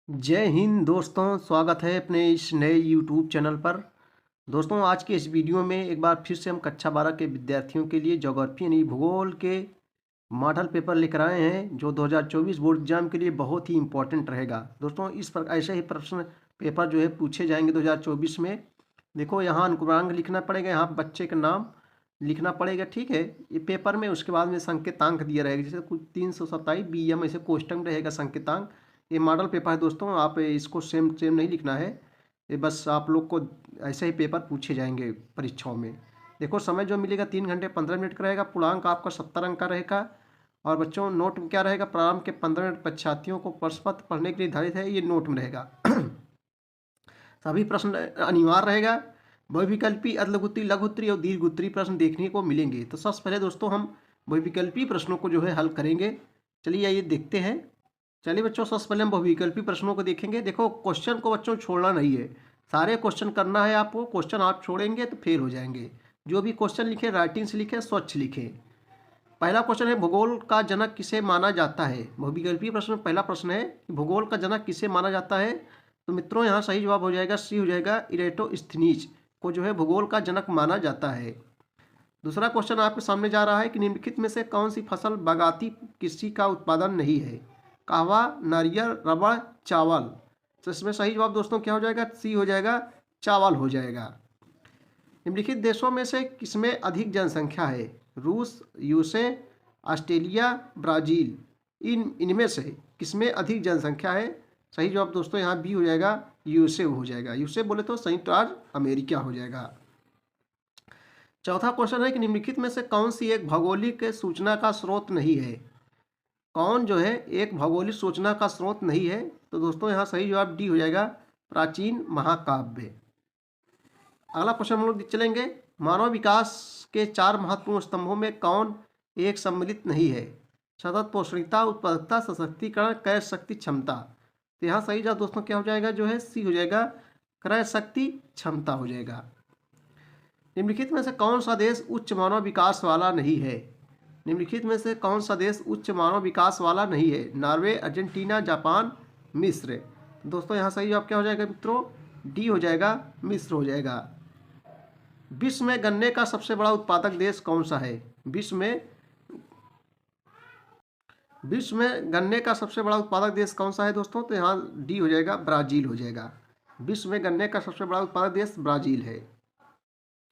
जय हिंद दोस्तों, स्वागत है अपने इस नए यूट्यूब चैनल पर। दोस्तों, आज के इस वीडियो में एक बार फिर से हम कक्षा 12 के विद्यार्थियों के लिए ज्योग्राफी यानी भूगोल के मॉडल पेपर लेकर आए हैं, जो 2024 बोर्ड एग्जाम के लिए बहुत ही इम्पोर्टेंट रहेगा। दोस्तों, इस पर ऐसे ही प्रश्न पेपर जो है पूछे जाएंगे 2024 में। देखो, यहाँ अनुक्रमांक लिखना पड़ेगा, यहाँ बच्चे का नाम लिखना पड़ेगा, ठीक है, ये पेपर में। उसके बाद में संकेतांक दिया रहेगा, जैसे कुछ 327 BM ऐसे क्वेश्चन रहेगा संकेतांक। ये मॉडल पेपर है दोस्तों, आप इसको सेम सेम नहीं लिखना है, ये बस आप लोग को ऐसे ही पेपर पूछे जाएंगे परीक्षाओं में। देखो, समय जो मिलेगा 3 घंटे 15 मिनट का रहेगा। पूर्णांक आपका 70 अंक का रहेगा। और बच्चों, नोट में क्या रहेगा, प्रारंभ के 15 मिनट परीक्षार्थियों को प्रश्न पत्र पढ़ने के लिए निर्धारित है, ये नोट में रहेगा। सभी प्रश्न अनिवार्य रहेगा। बहुविकल्पी, अधलघुत्री, लघुत्तरी और दीर्घोत्तरी प्रश्न देखने को मिलेंगे। तो सबसे पहले दोस्तों हम बहुविकल्पी प्रश्नों को जो है हल करेंगे। चलिए आइए देखते हैं। चलिए बच्चों, सबसे पहले हम बहुविकल्पी प्रश्नों को देखेंगे। देखो, क्वेश्चन को बच्चों छोड़ना नहीं है, सारे क्वेश्चन करना है आपको। क्वेश्चन आप छोड़ेंगे तो फेल हो जाएंगे। जो भी क्वेश्चन लिखे राइटिंग से लिखे, स्वच्छ लिखें। पहला क्वेश्चन है, भूगोल का जनक किसे माना जाता है। बहुविकल्पी प्रश्न में पहला प्रश्न है कि भूगोल का जनक किसे माना जाता है। तो मित्रों, यहाँ सही जवाब हो जाएगा सी हो जाएगा, इरेटोस्थनीज को जो है भूगोल का जनक माना जाता है। दूसरा क्वेश्चन आपके सामने जा रहा है कि निम्नलिखित में से कौन सी फसल बागाती कृषि का उत्पादन नहीं है। कहवा, नारियल, रबड़, चावल। तो इसमें सही जवाब दोस्तों क्या हो जाएगा, सी हो जाएगा, चावल हो जाएगा। निम्नलिखित देशों में से किसमें अधिक जनसंख्या है। रूस, यूएसए, ऑस्ट्रेलिया, ब्राज़ील। इनमें से किसमें अधिक जनसंख्या है। सही जवाब दोस्तों यहाँ बी हो जाएगा, यूएसए हो जाएगा। यूएसए बोले तो संयुक्त राज्य अमेरिका हो जाएगा। चौथा क्वेश्चन है कि निम्नलिखित में से कौन सी एक भौगोलिक सूचना का स्रोत नहीं है। कौन जो है एक भौगोलिक सूचना का स्रोत नहीं है। तो दोस्तों यहाँ सही जवाब डी हो जाएगा, प्राचीन महाकाव्य। अगला क्वेश्चन हम लोग चलेंगे, मानव विकास के 4 महत्वपूर्ण स्तंभों में कौन एक सम्मिलित नहीं है। सतत पोषणीयता, उत्पादकता, सशक्तिकरण, क्रय शक्ति, क्षमता। तो यहाँ सही जवाब दोस्तों क्या हो जाएगा, जो है सी हो जाएगा, क्रय शक्ति क्षमता हो जाएगा। निम्नलिखित में से कौन सा देश उच्च मानव विकास वाला नहीं है। निम्नलिखित में से कौन सा देश उच्च मानव विकास वाला नहीं है। नॉर्वे, अर्जेंटीना, जापान, मिस्र। दोस्तों यहाँ सही जवाब क्या हो जाएगा मित्रों, डी हो जाएगा, मिस्र हो जाएगा। विश्व में गन्ने का सबसे बड़ा उत्पादक देश कौन सा है। विश्व में गन्ने का सबसे बड़ा उत्पादक देश कौन सा है दोस्तों। तो यहाँ डी हो जाएगा, ब्राज़ील हो जाएगा। विश्व में गन्ने का सबसे बड़ा उत्पादक देश ब्राज़ील है।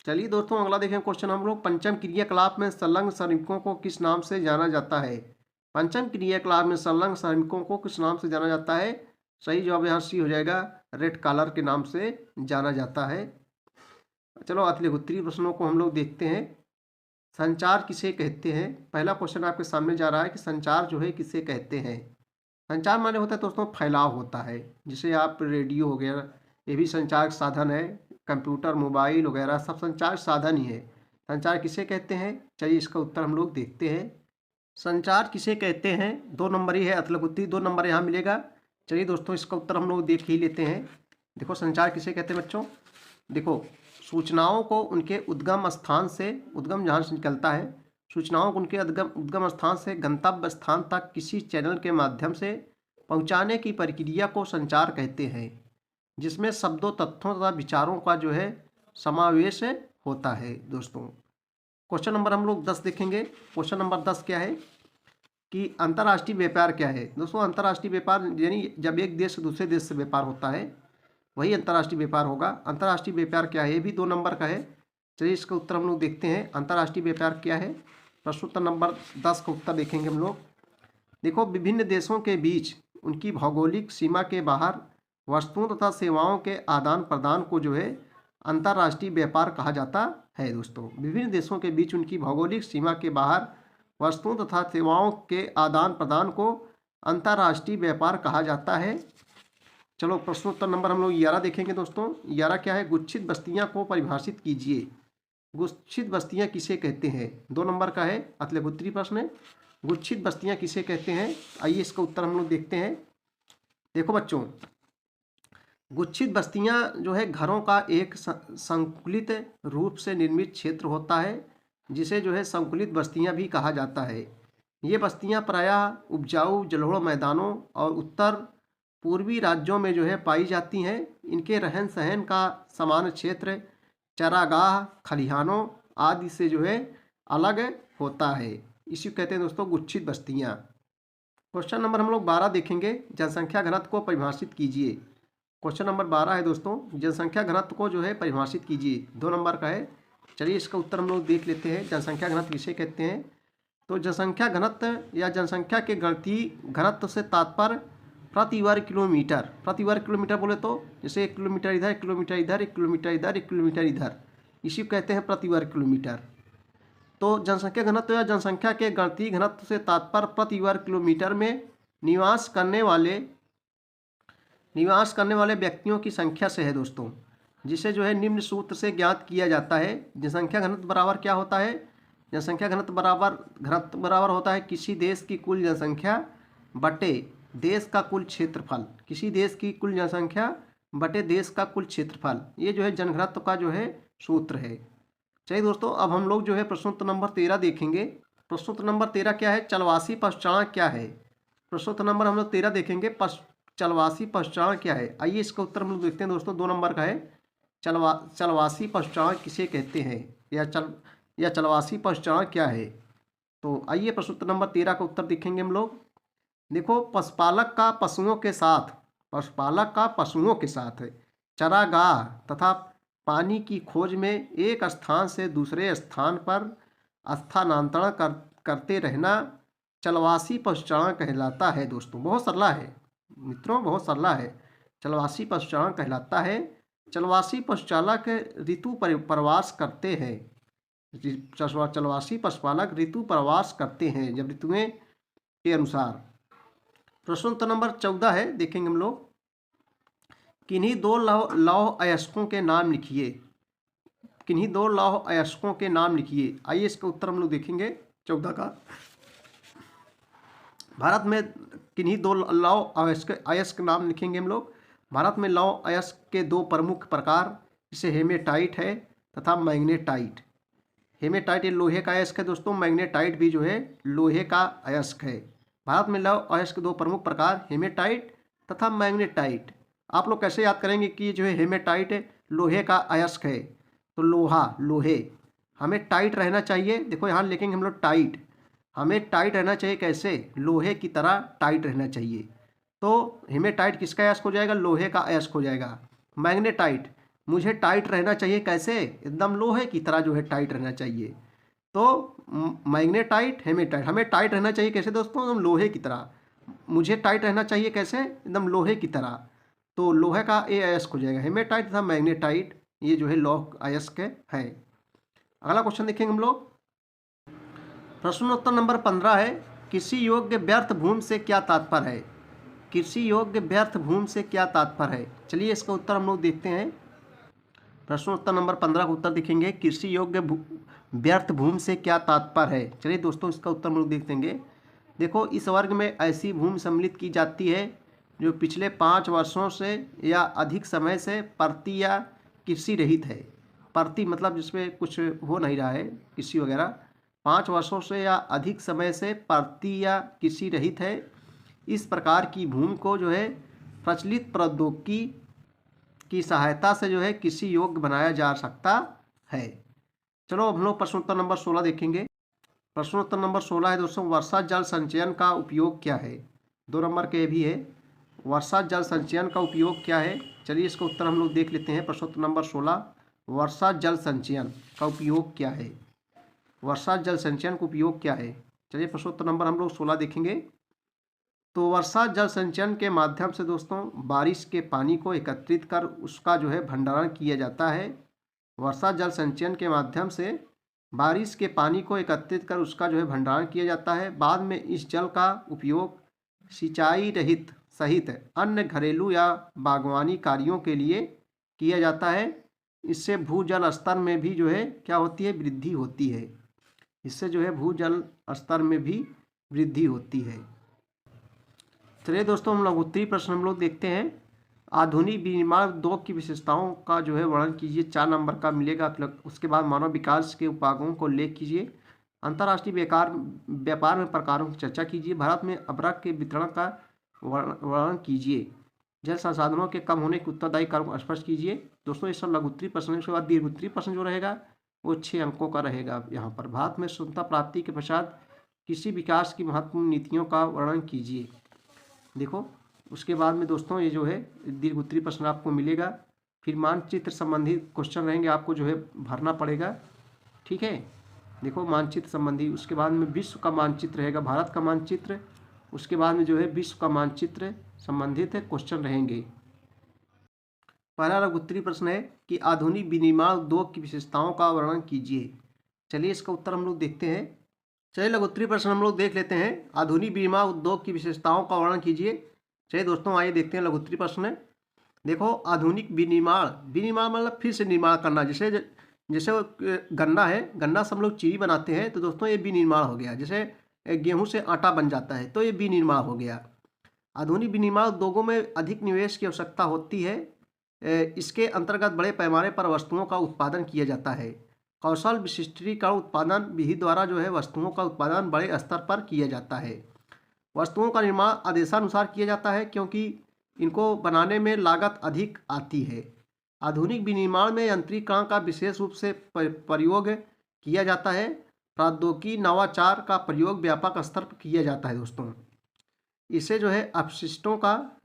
चलिए दोस्तों, अगला देखें क्वेश्चन हम लोग, पंचम क्रियाकलाप में संलग्न श्रमिकों को किस नाम से जाना जाता है। पंचम क्रियाकलाप में संलग्न श्रमिकों को किस नाम से जाना जाता है। सही जवाब यहाँ सी हो जाएगा, रेड कॉलर के नाम से जाना जाता है। चलो अतिलघुत्तरी प्रश्नों को हम लोग देखते हैं। संचार किसे कहते हैं। पहला क्वेश्चन आपके सामने जा रहा है कि संचार जो है किसे कहते हैं। संचार माने होता है दोस्तों फैलाव होता है, जिसे आप रेडियो हो गया, ये भी संचार साधन है। कंप्यूटर, मोबाइल वगैरह सब संचार साधन ही है। संचार किसे कहते हैं, चलिए इसका उत्तर हम लोग देखते हैं। संचार किसे कहते हैं, 2 नंबर ही है अतिलघुत्तरी, 2 नंबर यहाँ मिलेगा। चलिए दोस्तों, इसका उत्तर हम लोग देख ही लेते हैं। देखो, संचार किसे कहते हैं बच्चों। देखो, सूचनाओं को उनके उद्गम स्थान से, उद्गम जहाँ से निकलता है, सूचनाओं को उनके उद्गम स्थान से गंतव्य स्थान तक किसी चैनल के माध्यम से पहुँचाने की प्रक्रिया को संचार कहते हैं, जिसमें शब्दों, तथ्यों तथा विचारों का जो है समावेश होता है। दोस्तों, क्वेश्चन नंबर हम लोग 10 देखेंगे। क्वेश्चन नंबर 10 क्या है कि अंतर्राष्ट्रीय व्यापार क्या है। दोस्तों, अंतर्राष्ट्रीय व्यापार यानी जब एक देश से दूसरे देश से व्यापार होता है, वही अंतर्राष्ट्रीय व्यापार होगा। अंतर्राष्ट्रीय व्यापार क्या है, ये भी 2 नंबर का है। चलिए इसका उत्तर हम लोग देखते हैं, अंतर्राष्ट्रीय व्यापार क्या है। प्रश्नोत्तर नंबर 10 का उत्तर देखेंगे हम लोग। देखो, विभिन्न देशों के बीच उनकी भौगोलिक सीमा के बाहर वस्तुओं तथा सेवाओं के आदान प्रदान को जो है अंतर्राष्ट्रीय व्यापार कहा जाता है। दोस्तों, विभिन्न देशों के बीच उनकी भौगोलिक सीमा के बाहर वस्तुओं तथा सेवाओं के आदान प्रदान को अंतर्राष्ट्रीय व्यापार कहा जाता है। चलो प्रश्नोत्तर नंबर हम लोग 11 देखेंगे। दोस्तों, 11 क्या है, गुच्छित बस्तियां को परिभाषित कीजिए। गुच्छित बस्तियां किसे कहते हैं, 2 नंबर का है, अतिलघुत्तरी प्रश्न है। गुच्छित बस्तियां किसे कहते हैं, आइए इसका उत्तर हम लोग देखते हैं। देखो बच्चों, गुच्छित बस्तियां जो है घरों का एक संकुलित रूप से निर्मित क्षेत्र होता है, जिसे जो है संकुलित बस्तियां भी कहा जाता है। ये बस्तियां प्रायः उपजाऊ जलोढ़ मैदानों और उत्तर पूर्वी राज्यों में जो है पाई जाती हैं। इनके रहन सहन का सामान्य क्षेत्र चरागाह, खलिहानों आदि से जो है अलग होता है। इसी को कहते हैं दोस्तों गुच्छित बस्तियाँ। क्वेश्चन नंबर हम लोग 12 देखेंगे, जनसंख्या घनत्व को परिभाषित कीजिए। क्वेश्चन नंबर 12 है दोस्तों, जनसंख्या घनत्व को जो है परिभाषित कीजिए। 2 नंबर का है। चलिए इसका उत्तर हम लोग देख लेते हैं। जनसंख्या घनत्व किसे कहते हैं? तो जनसंख्या घनत्व या जनसंख्या के गणितीय घनत्व से तात्पर्य प्रति वर्ग किलोमीटर। प्रति वर्ग किलोमीटर बोले तो जैसे 1 किलोमीटर इधर, 1 किलोमीटर इधर, 1 किलोमीटर इधर, 1 किलोमीटर इधर, इसी को कहते हैं प्रति वर्ग किलोमीटर। तो जनसंख्या घनत्व या जनसंख्या के गणितीय घनत्व से तात्पर्य प्रति वर्ग किलोमीटर में निवास करने वाले व्यक्तियों की संख्या से है दोस्तों, जिसे जो है निम्न सूत्र से ज्ञात किया जाता है। जनसंख्या घनत्व बराबर क्या होता है? जनसंख्या घनत्व बराबर होता है किसी देश की कुल जनसंख्या बटे देश का कुल क्षेत्रफल। किसी देश की कुल जनसंख्या बटे देश का कुल क्षेत्रफल, ये जो है जनघनत्व का जो है सूत्र है। चलिए दोस्तों, अब हम लोग जो है प्रश्नोत्तर नंबर 13 देखेंगे। प्रश्नोत्तर नंबर 13 क्या है? चलवासी पश्चांक क्या है? प्रश्नोत्तर नंबर हम लोग 13 देखेंगे, चलवासी पश्चांक क्या है? आइए इसका उत्तर हम लोग देखते हैं दोस्तों। 2 नंबर का है, चलवासी पश्चांक किसे कहते हैं, या चलवासी पश्चांक क्या है? तो आइए प्रश्नोत्तर नंबर 13 का उत्तर देखेंगे हम लोग। देखो, पशुपालक का पशुओं के साथ चरागाह तथा पानी की खोज में एक स्थान से दूसरे स्थान पर स्थानांतरण करते रहना चलवासी पशुचारण कहलाता है दोस्तों। बहुत सरला है मित्रों, बहुत सरला है। चलवासी पशुचारण कहलाता है। चलवासी पशुचालक ऋतु प्रवास करते हैं। चलवासी पशुपालक ऋतु प्रवास करते हैं जब ऋतुएं के अनुसार। प्रश्नोत्तर नंबर 14 है, देखेंगे हम लोग। किन्हीं 2 लौह अयस्कों के नाम लिखिए। किन्हीं 2 लौह अयस्कों के नाम लिखिए। आइए इसका उत्तर हम लोग देखेंगे 14 का। भारत में किन्हीं 2 लौह अयस्क नाम लिखेंगे हम लोग। भारत में लौह अयस्क के 2 प्रमुख प्रकार, जैसे हेमेटाइट है तथा मैग्नेटाइट। हेमेटाइट ये लोहे का अयस्क है दोस्तों, मैग्नेटाइट भी जो है लोहे का अयस्क है। भारत में लौह अयस्क के 2 प्रमुख प्रकार हेमेटाइट तथा मैग्नेटाइट। आप लोग कैसे याद करेंगे कि ये जो है हेमेटाइट लोहे का अयस्क है, तो लोहे हमें टाइट रहना चाहिए। देखो यहाँ लिखेंगे हम लोग टाइट, हमें टाइट रहना चाहिए। कैसे? लोहे की तरह टाइट रहना चाहिए। तो हेमेटाइट किसका अयस्क हो जाएगा? लोहे का अयस्क हो जाएगा। मैग्नेटाइट, मुझे टाइट रहना चाहिए। कैसे? एकदम लोहे की तरह जो है टाइट रहना चाहिए। तो मैग्नेटाइट, हेमेटाइट, हमें टाइट रहना चाहिए कैसे दोस्तों? एकदम लोहे की तरह। मुझे टाइट रहना चाहिए कैसे? एकदम लोहे की तरह। तो लोहे का ए अयस्क हो जाएगा। हेमेटाइट तथा मैग्नेटाइट ये जो है लौह अयस्क है। अगला क्वेश्चन देखेंगे हम लोग। प्रश्नोत्तर नंबर 15 है, कृषि योग्य व्यर्थ भूमि से क्या तात्पर्य है? कृषि योग्य व्यर्थ भूमि से क्या तात्पर्य है? चलिए इसका उत्तर हम लोग देखते हैं। प्रश्नोत्तर नंबर 15 का उत्तर देखेंगे, कृषि योग्य व्यर्थ भूमि से क्या तात्पर्य है। चलिए दोस्तों इसका उत्तर हम लोग देख देंगे। देखो, इस वर्ग में ऐसी भूमि सम्मिलित की जाती है जो पिछले 5 वर्षों से या अधिक समय से परती या कृषि रहित है। परती मतलब जिसमें कुछ हो नहीं रहा है, कृषि वगैरह। 5 वर्षों से या अधिक समय से परती या कृषि रहित है। इस प्रकार की भूमि को जो है प्रचलित प्रौद्योगिकी की सहायता से जो है कृषि योग्य बनाया जा सकता है। चलो अब हम लोग प्रश्नोत्तर नंबर 16 देखेंगे। प्रश्नोत्तर नंबर 16 है दोस्तों, वर्षा जल संचयन का उपयोग क्या है? 2 नंबर के भी है, वर्षा जल संचयन का उपयोग क्या है? चलिए इसका उत्तर हम लोग देख लेते हैं। प्रश्नोत्तर नंबर 16, वर्षा जल संचयन का उपयोग क्या है? वर्षा जल संचयन का उपयोग क्या है? चलिए प्रश्नोत्तर नंबर हम लोग 16 देखेंगे। तो वर्षा जल संचयन के माध्यम से दोस्तों बारिश के पानी को एकत्रित कर उसका जो है भंडारण किया जाता है। वर्षा जल संचयन के माध्यम से बारिश के पानी को एकत्रित कर उसका जो है भंडारण किया जाता है। बाद में इस जल का उपयोग सिंचाई रहित सहित अन्य घरेलू या बागवानी कार्यों के लिए किया जाता है। इससे भूजल स्तर में भी जो है क्या होती है? वृद्धि होती है। इससे जो है भूजल स्तर में भी वृद्धि होती है। चलिए दोस्तों हम लोग उत्तरी प्रश्न हम लोग देखते हैं। आधुनिक विनिर्माण उद्योग की विशेषताओं का जो है वर्णन कीजिए। 4 नंबर का मिलेगा। उसके बाद मानव विकास के उपायों को उल्लेख कीजिए। अंतर्राष्ट्रीय व्यापार में प्रकारों की चर्चा कीजिए। भारत में अबरक के वितरण का वर्णन कीजिए। जल संसाधनों के कम होने के उत्तरदायी कारण को स्पष्ट कीजिए। दोस्तों ये सब लघुत्तरीय प्रश्न है। उसके बाद दीर्घोत्तरीय प्रश्न जो रहेगा वो 6 अंकों का रहेगा। यहाँ पर भारत में स्वतंत्रता प्राप्ति के पश्चात कृषि विकास की महत्वपूर्ण नीतियों का वर्णन कीजिए। देखो उसके बाद में दोस्तों ये जो है दीर्घोत्तरीय प्रश्न आपको मिलेगा। फिर मानचित्र संबंधी क्वेश्चन रहेंगे, आपको जो है भरना पड़ेगा। ठीक है, देखो मानचित्र संबंधी, उसके बाद में विश्व का मानचित्र रहेगा, भारत का मानचित्र, उसके बाद में जो है विश्व का मानचित्र संबंधित क्वेश्चन रहेंगे। पहला लघुत्तरीय प्रश्न है कि आधुनिक विनिर्माण उद्योग की विशेषताओं का वर्णन कीजिए। चलिए इसका उत्तर हम लोग देखते हैं। चलिए लघुत्तरीय प्रश्न हम लोग देख लेते हैं। आधुनिक विनिर्माण उद्योग की विशेषताओं का वर्णन कीजिए। चलिए दोस्तों आइए देखते हैं लघुत्तरीय प्रश्न। देखो आधुनिक विनिर्माण, विनिर्माण मतलब फिर से निर्माण करना। जैसे जैसे गन्ना है, गन्ना से हम लोग चीनी बनाते हैं, तो दोस्तों ये विनिर्माण हो गया। जैसे गेहूं से आटा बन जाता है, तो ये विनिर्माण हो गया। आधुनिक विनिर्माण उद्योगों में अधिक निवेश की आवश्यकता होती है। इसके अंतर्गत बड़े पैमाने पर वस्तुओं का उत्पादन किया जाता है। कौशल विशिष्टीकरण उत्पादन विधि द्वारा जो है वस्तुओं का उत्पादन बड़े स्तर पर किया जाता है। वस्तुओं का निर्माण आदेशानुसार किया जाता है क्योंकि इनको बनाने में लागत अधिक आती है। आधुनिक विनिर्माण में यंत्रीकरण का विशेष रूप से प्रयोग किया जाता है। प्रौद्योगिकी नवाचार का प्रयोग व्यापक स्तर पर किया जाता है। दोस्तों इसे जो है अपशिष्टों का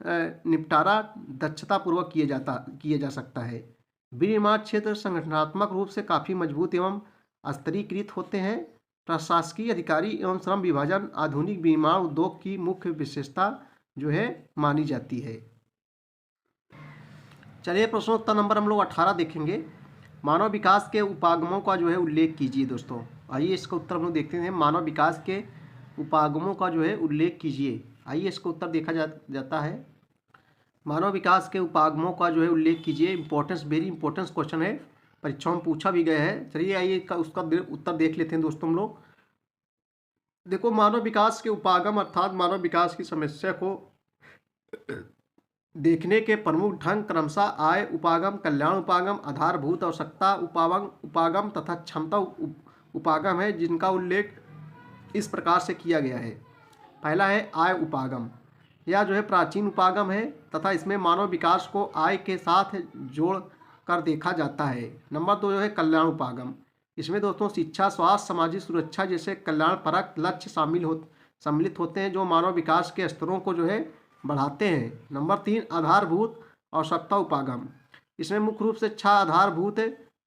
निपटारा दक्षतापूर्वक किया जा सकता है। विनिर्माण क्षेत्र संगठनात्मक रूप से काफ़ी मजबूत एवं स्तरीकृत होते हैं। प्रशासकीय अधिकारी एवं श्रम विभाजन आधुनिक विनिर्माण उद्योग की मुख्य विशेषता जो है मानी जाती है। चलिए प्रश्नोत्तर नंबर हम लोग 18 देखेंगे। मानव विकास के उपागमों का जो है उल्लेख कीजिए। दोस्तों आइए इसका उत्तर हम लोग देखते हैं। मानव विकास के उपागमों का जो है उल्लेख कीजिए। आइए इसका उत्तर देखा जाता है। मानव विकास के उपागमों का जो है उल्लेख कीजिए। इंपॉर्टेंस, वेरी इंपॉर्टेंस क्वेश्चन है, परीक्षाओं में पूछा भी गया है। चलिए आइए उसका उत्तर देख लेते हैं। दोस्तों हम लोग देखो मानव विकास के उपागम अर्थात मानव विकास की समस्या को देखने के प्रमुख ढंग क्रमशः आय उपागम, कल्याण उपागम, आधारभूत आवश्यकता उपागम तथा क्षमता उपागम है, जिनका उल्लेख इस प्रकार से किया गया है। पहला है आय उपागम। यह जो है प्राचीन उपागम है तथा इसमें मानव विकास को आय के साथ जोड़ कर देखा जाता है। नंबर 2 जो है कल्याण उपागम। इसमें दोस्तों शिक्षा, स्वास्थ्य, सामाजिक सुरक्षा जैसे कल्याणपरक लक्ष्य सम्मिलित होते हैं, जो मानव विकास के स्तरों को जो है बढ़ाते हैं। नंबर 3 आधारभूत आवश्यकता उपागम। इसमें मुख्य रूप से 6 आधारभूत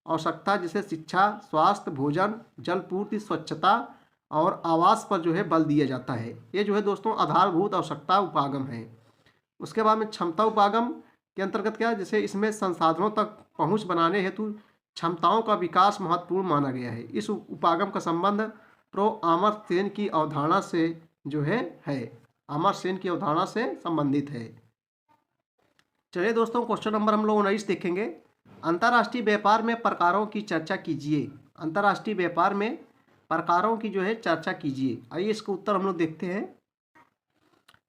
आवश्यकता जैसे शिक्षा, स्वास्थ्य, भोजन, जलपूर्ति, स्वच्छता और आवास पर जो है बल दिया जाता है। ये जो है दोस्तों आधारभूत आवश्यकता उपागम है। उसके बाद में क्षमता उपागम के अंतर्गत क्या है, जैसे इसमें संसाधनों तक पहुंच बनाने हेतु क्षमताओं का विकास महत्वपूर्ण माना गया है। इस उपागम का संबंध प्रो अमर्त्य सेन की अवधारणा से जो है अमर्त्य सेन की अवधारणा से संबंधित है। चलिए दोस्तों क्वेश्चन नंबर हम लोग 19 देखेंगे। अंतर्राष्ट्रीय व्यापार में प्रकारों की चर्चा कीजिए। अंतर्राष्ट्रीय व्यापार में प्रकारों की जो है चर्चा कीजिए। आइए इसका उत्तर हम लोग देखते हैं।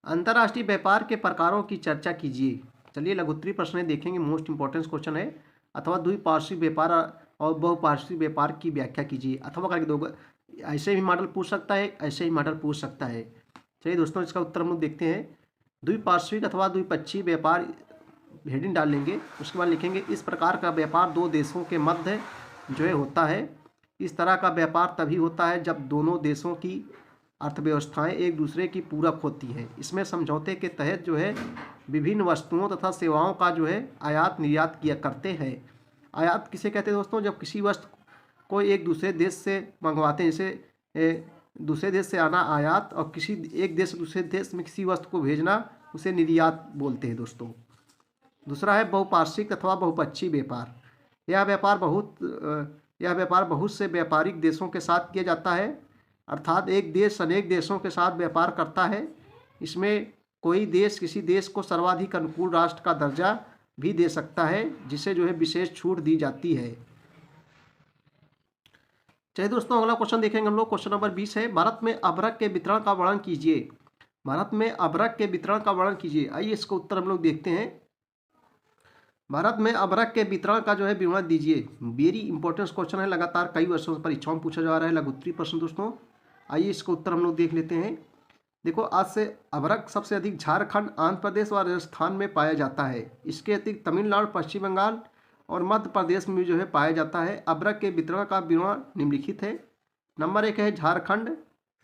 अंतर्राष्ट्रीय व्यापार के प्रकारों की चर्चा कीजिए। चलिए लघुत्तरीय प्रश्न देखेंगे, मोस्ट इंपॉर्टेंट क्वेश्चन है। अथवा द्विपार्श्विक व्यापार और बहुपार्श्विक व्यापार की व्याख्या कीजिए। अथवा करके दो, ऐसे भी मॉडल पूछ सकता है, ऐसे ही मॉडल पूछ सकता है। चलिए दोस्तों इसका उत्तर हम लोग देखते हैं। द्विपार्श्विक अथवा द्विपक्षीय व्यापार हेडिंग डाल लेंगे, उसके बाद लिखेंगे इस प्रकार का व्यापार दो देशों के मध्य जो है होता है। इस तरह का व्यापार तभी होता है जब दोनों देशों की अर्थव्यवस्थाएं एक दूसरे की पूरक होती हैं। इसमें समझौते के तहत जो है विभिन्न वस्तुओं तथा सेवाओं का जो है आयात निर्यात किया करते हैं। आयात किसे कहते हैं दोस्तों, जब किसी वस्तु को एक दूसरे देश से मंगवाते हैं, जैसे दूसरे देश से आना आयात, और किसी एक देश से दूसरे देश में किसी वस्तु को भेजना उसे निर्यात बोलते हैं दोस्तों। दूसरा है बहुपार्श्विक अथवा बहुपक्षीय व्यापार। यह व्यापार बहुत से व्यापारिक देशों के साथ किया जाता है, अर्थात एक देश अनेक देशों के साथ व्यापार करता है। इसमें कोई देश किसी देश को सर्वाधिक अनुकूल राष्ट्र का दर्जा भी दे सकता है, जिसे जो है विशेष छूट दी जाती है। चलिए दोस्तों अगला क्वेश्चन देखेंगे हम लोग। क्वेश्चन नंबर 20 है, भारत में अभ्रक के वितरण का वर्णन कीजिए। भारत में अभ्रक के वितरण का वर्णन कीजिए। आइए इसका उत्तर हम लोग देखते हैं। भारत में अभ्रक के वितरण का जो है विवरण दीजिए। वेरी इंपॉर्टेंट क्वेश्चन है, लगातार कई वर्षों से परीक्षाओं में पूछा जा रहा है, लघुत्तरीय प्रश्न दोस्तों। आइए इसका उत्तर हम लोग देख लेते हैं। देखो आज से अभ्रक सबसे अधिक झारखंड, आंध्र प्रदेश और राजस्थान में पाया जाता है। इसके अतिरिक्त तमिलनाडु, पश्चिम बंगाल और मध्य प्रदेश में जो है पाया जाता है। अभ्रक के वितरण का विवरण निम्नलिखित है। नंबर 1 है झारखंड।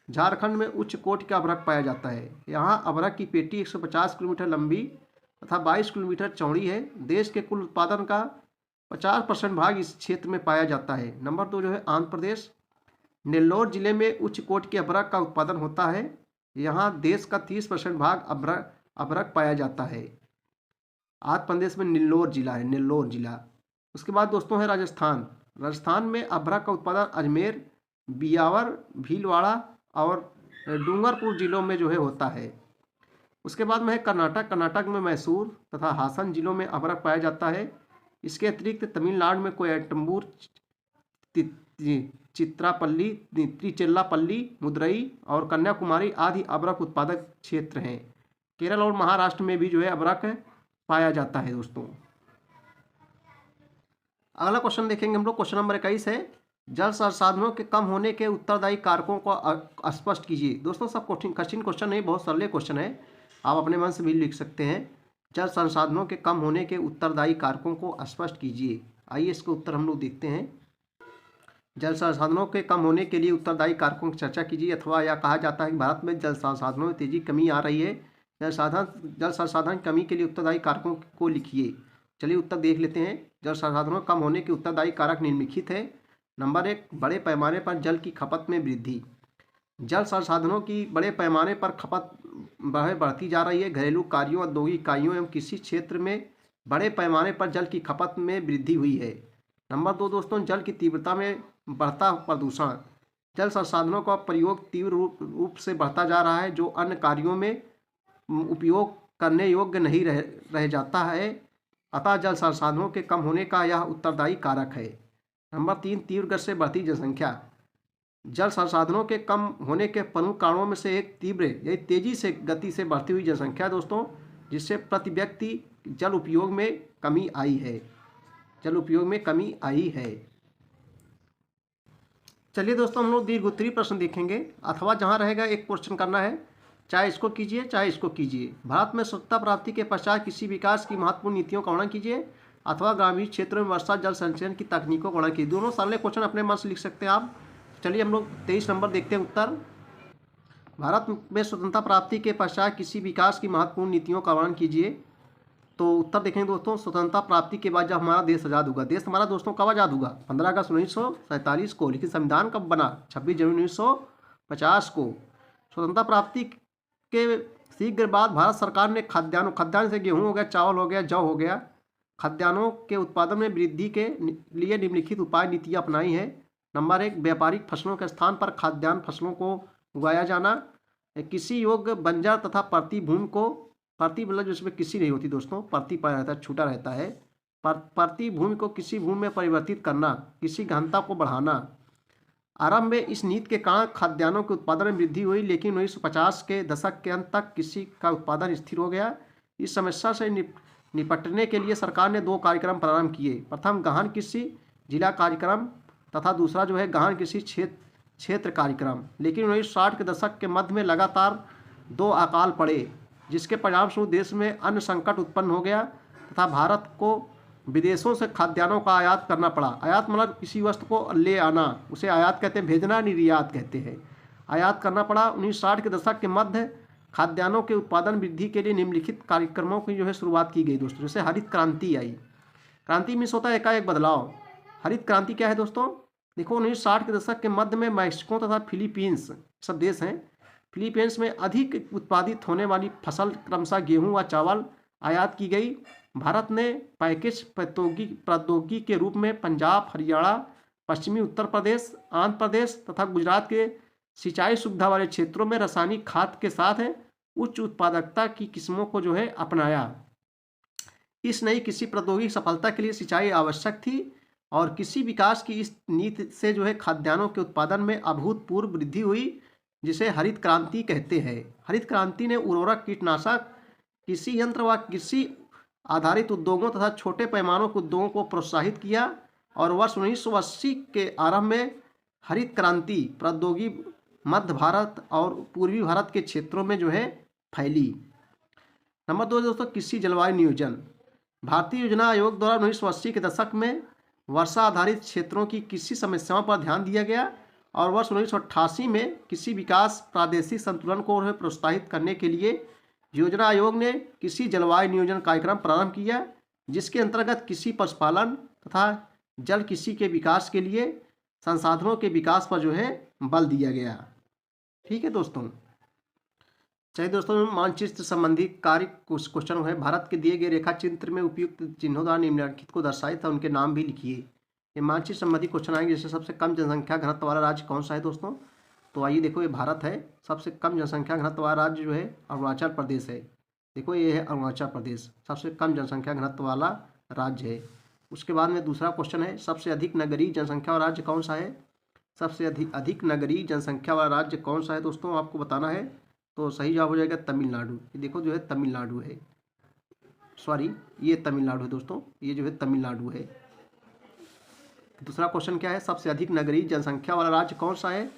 झारखंड में उच्च कोटि का अभ्रक पाया जाता है। यहाँ अभ्रक की पेटी 150 किलोमीटर लंबी तथा 22 किलोमीटर चौड़ी है। देश के कुल उत्पादन का 50% भाग इस क्षेत्र में पाया जाता है। नंबर 2 जो है आंध्र प्रदेश। नेल्लोर जिले में उच्च कोटि के अभ्रक का उत्पादन होता है। यहाँ देश का 30% भाग अभ्रक पाया जाता है। आंध्र प्रदेश में नेल्लोर जिला है, नेल्लोर जिला। उसके बाद दोस्तों है राजस्थान। राजस्थान में अभ्रक का उत्पादन अजमेर, बियावर, भीलवाड़ा और डूंगरपुर जिलों में जो है होता है। उसके बाद में है कर्नाटक। कर्नाटक में मैसूर तथा हासन जिलों में अभ्रक पाया जाता है। इसके अतिरिक्त तमिलनाडु में कोयम्बटूर, चित्रापल्ली, त्रिचिरापल्ली, मदुरई और कन्याकुमारी आदि अभ्रक उत्पादक क्षेत्र हैं। केरल और महाराष्ट्र में भी जो है अभ्रक पाया जाता है दोस्तों। अगला क्वेश्चन देखेंगे हम लोग। क्वेश्चन नंबर 21 है, जल संसाधनों के कम होने के उत्तरदायी कारकों को स्पष्ट कीजिए। दोस्तों सब कठिन क्वेश्चन नहीं, बहुत सरल क्वेश्चन है, आप अपने मन से भी लिख सकते हैं। जल संसाधनों के कम होने के उत्तरदायी कारकों को स्पष्ट कीजिए। आइए इसका उत्तर हम लोग देखते हैं। जल संसाधनों के कम होने के लिए उत्तरदायी कारकों की चर्चा कीजिए। अथवा यह कहा जाता है कि भारत में जल संसाधनों में तेजी कमी आ रही है। जल संसाधन कमी के लिए उत्तरदायी कारकों को लिखिए। चलिए उत्तर देख लेते हैं। जल संसाधनों कम होने के उत्तरदायी कारक निम्नलिखित है। नंबर 1, बड़े पैमाने पर जल की खपत में वृद्धि। जल संसाधनों की बड़े पैमाने पर खपत बढ़ती जा रही है। घरेलू कार्यों, औद्योगिक इकाइयों एवं किसी क्षेत्र में बड़े पैमाने पर जल की खपत में वृद्धि हुई है। नंबर 2 दोस्तों, जल की तीव्रता में बढ़ता प्रदूषण। जल संसाधनों का प्रयोग तीव्र रूप से बढ़ता जा रहा है, जो अन्य कार्यों में उपयोग करने योग्य नहीं रह जाता है। अतः जल संसाधनों के कम होने का यह उत्तरदायी कारक है। नंबर 3, तीव्र गति से बढ़ती जनसंख्या। जल संसाधनों के कम होने के प्रमुख कारणों में से एक तीव्र यानी तेजी से गति से बढ़ती हुई जनसंख्या दोस्तों, जिससे प्रति व्यक्ति जल उपयोग में कमी आई है। जल उपयोग में कमी आई है। चलिए दोस्तों हम लोग दीर्घ उत्तरीय प्रश्न देखेंगे। अथवा जहाँ रहेगा एक क्वेश्चन करना है, चाहे इसको कीजिए चाहे इसको कीजिए। भारत में स्वच्छता प्राप्ति के पश्चात किसी विकास की महत्वपूर्ण नीतियों का वर्णन कीजिए। अथवा ग्रामीण क्षेत्रों में वर्षा जल संचयन की तकनीकों का वर्णन कीजिए। दोनों सरल क्वेश्चन अपने मन से लिख सकते हैं आप। चलिए हम लोग 23 नंबर देखते हैं उत्तर। भारत में स्वतंत्रता प्राप्ति के पश्चात किसी विकास की महत्वपूर्ण नीतियों का वर्णन कीजिए। तो उत्तर देखेंगे दोस्तों, स्वतंत्रता प्राप्ति के बाद जब हमारा देश आज़ाद हुआ। देश हमारा दोस्तों कब आज़ाद हुआ? 15 अगस्त 1947 को। लेकिन संविधान कब बना? 26 जनवरी 1950 को। स्वतंत्रता प्राप्ति के शीघ्र बाद भारत सरकार ने खाद्यान्न से गेहूँ हो गया, चावल हो गया, जौ हो गया, खाद्यान्नों के उत्पादन में वृद्धि के लिए निम्नलिखित उपाय नीतियाँ अपनाई हैं। नंबर 1, व्यापारिक फसलों के स्थान पर खाद्यान्न फसलों को उगाया जाना। किसी योग्य बंजर तथा परती भूमि को, परती मतलब जिसमें किसी नहीं होती दोस्तों, परती पड़ा रहता है, छूटा रहता है, परती भूमि को किसी भूमि में परिवर्तित करना, किसी गहनता को बढ़ाना। आरंभ में इस नीति के कारण खाद्यान्नों के उत्पादन में वृद्धि हुई, लेकिन 1950 के दशक के अंत तक कृषि का उत्पादन स्थिर हो गया। इस समस्या से निपटने के लिए सरकार ने 2 कार्यक्रम प्रारंभ किए। प्रथम गहन कृषि जिला कार्यक्रम तथा दूसरा जो है गहन कृषि क्षेत्र कार्यक्रम। लेकिन 1960 के दशक के मध्य में लगातार 2 अकाल पड़े, जिसके परिणामस्वरूप देश में अन्न संकट उत्पन्न हो गया तथा भारत को विदेशों से खाद्यान्नों का आयात करना पड़ा। आयात मतलब किसी वस्तु को ले आना, उसे आयात कहते हैं, भेजना निर्यात कहते हैं। आयात करना पड़ा। 1960 के दशक के मध्य खाद्यान्नों के उत्पादन वृद्धि के लिए निम्नलिखित कार्यक्रमों की जो है शुरुआत की गई दोस्तों। जैसे हरित क्रांति आई। क्रांति मीन्स होता है एकाएक बदलाव। हरित क्रांति क्या है दोस्तों? देखो 1960 के दशक के मध्य में मैक्सिको तथा फिलीपींस सब देश हैं, फिलीपींस में अधिक उत्पादित होने वाली फसल क्रमशः गेहूं व चावल आयात की गई। भारत ने पैकेज प्रौद्योगिकी के रूप में पंजाब, हरियाणा, पश्चिमी उत्तर प्रदेश, आंध्र प्रदेश तथा गुजरात के सिंचाई सुविधा वाले क्षेत्रों में रासायनिक खाद के साथ उच्च उत्पादकता की किस्मों को जो है अपनाया। इस नई कृषि प्रौद्योगिकी सफलता के लिए सिंचाई आवश्यक थी और कृषि विकास की इस नीति से जो है खाद्यान्नों के उत्पादन में अभूतपूर्व वृद्धि हुई, जिसे हरित क्रांति कहते हैं। हरित क्रांति ने उर्वरक, कीटनाशक, कृषि यंत्र व कृषि आधारित उद्योगों तथा छोटे पैमानों के उद्योगों को प्रोत्साहित किया और वर्ष 1980 के आरंभ में हरित क्रांति प्रौद्योगिकी मध्य भारत और पूर्वी भारत के क्षेत्रों में जो है फैली। नंबर 2 दोस्तों कृषि जलवायु नियोजन। भारतीय योजना आयोग द्वारा 1980 के दशक में वर्षा आधारित क्षेत्रों की कृषि समस्याओं पर ध्यान दिया गया और वर्ष 1988 में कृषि विकास प्रादेशिक संतुलन को प्रोत्साहित करने के लिए योजना आयोग ने कृषि जलवायु नियोजन कार्यक्रम प्रारंभ किया, जिसके अंतर्गत कृषि पशुपालन तथा जल कृषि के विकास के लिए संसाधनों के विकास पर जो है बल दिया गया। ठीक है दोस्तों। चलिए दोस्तों, मानचित्र संबंधी कार्य कुछ क्वेश्चन है। भारत के दिए गए रेखा चित्र में उपयुक्त चिन्हों द्वारा निम्नलिखित को दर्शाए था, उनके नाम भी लिखिए। ये मानचित्र संबंधी क्वेश्चन आएंगे। जैसे सबसे कम जनसंख्या घनत्व वाला राज्य कौन सा है दोस्तों? तो आइए देखो, ये भारत है। सबसे कम जनसंख्या घनत्व वाला राज्य जो है अरुणाचल प्रदेश है। देखो ये है अरुणाचल प्रदेश, सबसे कम जनसंख्या घनत्व वाला राज्य है। उसके बाद में दूसरा क्वेश्चन है, सबसे अधिक नगरीय जनसंख्या वाला राज्य कौन सा है? सबसे अधिक नगरीय जनसंख्या वाला राज्य कौन सा है दोस्तों, आपको बताना है। तो सही जवाब हो जाएगा तमिलनाडु। ये देखो जो है तमिलनाडु है, सॉरी ये तमिलनाडु है दोस्तों, ये जो है तमिलनाडु है। दूसरा क्वेश्चन क्या है, सबसे अधिक नगरीय जनसंख्या वाला राज्य कौन सा है?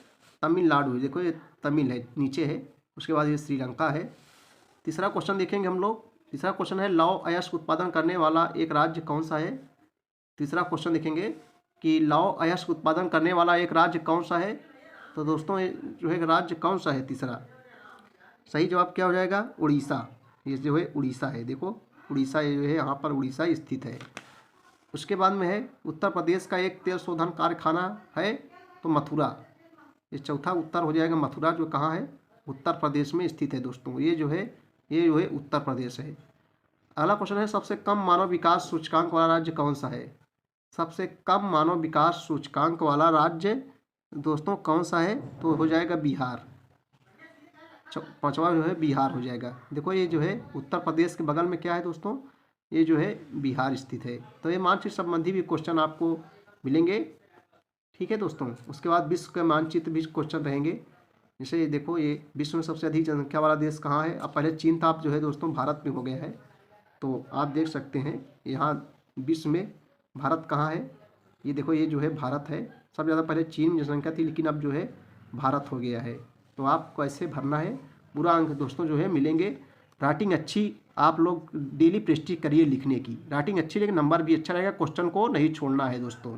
तमिलनाडु है। देखो ये तमिल है, नीचे है। उसके बाद ये श्रीलंका है। तीसरा क्वेश्चन देखेंगे हम लोग। तीसरा क्वेश्चन है, लौह अयस्क उत्पादन करने वाला एक राज्य कौन सा है? तीसरा क्वेश्चन देखेंगे कि लौह अयस्क उत्पादन करने वाला एक राज्य कौन सा है। तो दोस्तों ये जो है राज्य कौन सा है तीसरा? सही जवाब क्या हो जाएगा? उड़ीसा। ये जो है उड़ीसा है। देखो उड़ीसा जो है, यहाँ पर उड़ीसा स्थित है। उसके बाद में है, उत्तर प्रदेश का एक तेल शोधन कारखाना है तो मथुरा। ये चौथा उत्तर हो जाएगा मथुरा, जो कहाँ है? उत्तर प्रदेश में स्थित है दोस्तों। ये जो है उत्तर प्रदेश है। अगला क्वेश्चन है, सबसे कम मानव विकास सूचकांक वाला राज्य कौन सा है? सबसे कम मानव विकास सूचकांक वाला राज्य दोस्तों कौन सा है? तो हो जाएगा बिहार। पांचवा जो है बिहार हो जाएगा। देखो ये जो है उत्तर प्रदेश के बगल में क्या है दोस्तों? ये जो है बिहार स्थित है। तो ये मानचित्र संबंधी भी क्वेश्चन आपको मिलेंगे। ठीक है दोस्तों। उसके बाद विश्व के मानचित्र भी क्वेश्चन रहेंगे। जैसे देखो, ये विश्व में सबसे अधिक जनसंख्या वाला देश कहाँ है? अब पहले चीन था, अब जो है दोस्तों भारत में हो गया है। तो आप देख सकते हैं यहाँ विश्व में भारत कहाँ है। ये देखो ये जो है भारत है। सबसे ज़्यादा पहले चीन में जनसंख्या थी, लेकिन अब जो है भारत हो गया है। तो आपको ऐसे भरना है। पूरा अंक दोस्तों जो है मिलेंगे। राइटिंग अच्छी आप लोग डेली प्रैक्टिस करिए लिखने की। राइटिंग अच्छी, लेकिन नंबर भी अच्छा रहेगा। क्वेश्चन को नहीं छोड़ना है दोस्तों।